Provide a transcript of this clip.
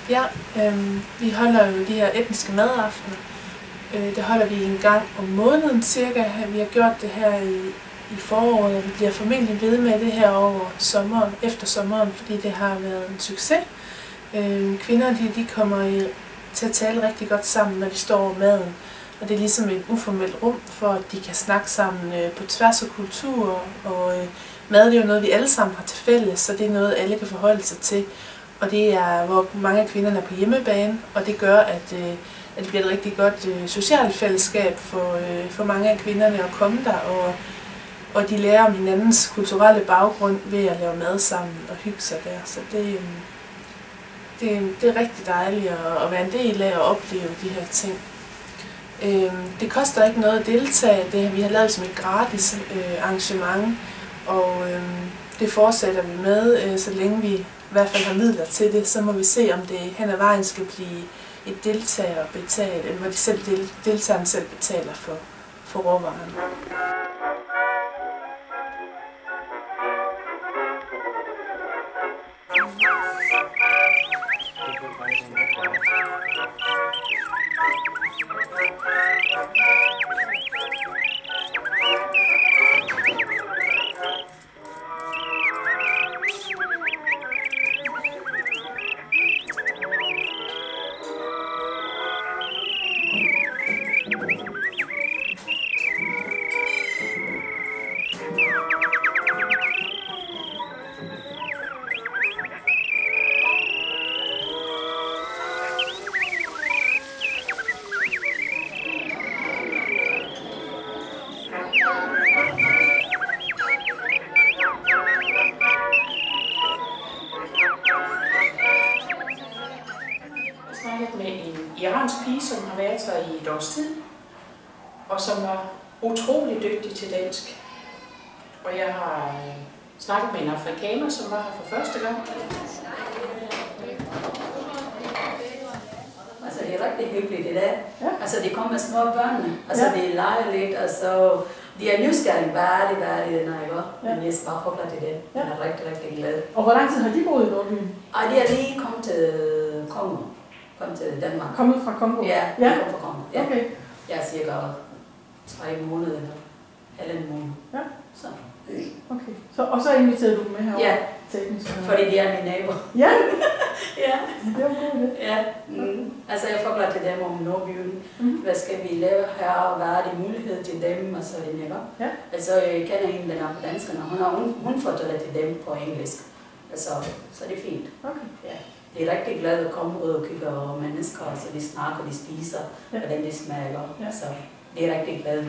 Ja, vi holder jo de her etniske madaftener. Det holder vi en gang om måneden cirka. Vi har gjort det her i foråret, og vi bliver formentlig ved med det her over sommeren, efter sommeren, fordi det har været en succes. Kvinderne de kommer til at tale rigtig godt sammen, når de står over maden. Og det er ligesom et uformelt rum, for at de kan snakke sammen på tværs af kulturer. Og mad det er jo noget, vi alle sammen har til fælles, så det er noget, alle kan forholde sig til. Og det er, hvor mange af kvinderne er på hjemmebane, og det gør, at det bliver et rigtig godt socialt fællesskab for mange af kvinderne at komme der. Og de lærer om hinandens kulturelle baggrund ved at lave mad sammen og hygge sig der. Så det er rigtig dejligt at være en del af og opleve de her ting. Det koster ikke noget at deltage. Vi har lavet som et gratis arrangement, og det fortsætter vi med, så længe vi i hvert fald har midler til det. Så må vi se, om det hen ad vejen skal blive et deltagerbetalt, eller hvor deltageren selv betaler for råvaren. Med en iransk pige, som har været her i et års tid, og som var utrolig dygtig til dansk. Og jeg har snakket med en afrikaner, som var her for første gang. Altså det er rigtig hyggeligt i dag. Ja. Altså de kommer med små børnene, altså ja. De leger lidt, og så de er nysgerrige, hvad er det, den er, ikke? Ja. Men jeg skal bare forklare til det. Ja. Jeg er rigtig, rigtig glad. Og hvor lang tid har de boet i Nordbyen? Ej, de er lige kommet til Kongo. Kom til Danmark. Kommet fra Kongo? Ja, ja. Kom fra Kongo. Ja. Okay. Jeg er cirka 3 måneder eller halvanden måned. Ja. Så. Okay. Og så inviterede du dem med herovre? Ja. Teknisk. Fordi de er mine naboer. Ja? Ja. Det var god det. Ja. Altså jeg forklarer til dem om Nordbyen. Hvad skal vi lave her? Hvad er det mulighed til dem? Og så er det nækker. Ja. Altså jeg kender en, der er på danskerne. Hun fortæller til dem på engelsk. Altså, så er det fint. Okay. Ja. De er rigtig glade at komme ud og kigge over mennesker, så de snakker, de spiser, ja. Hvordan de smager. Ja. Så de er rigtig glade.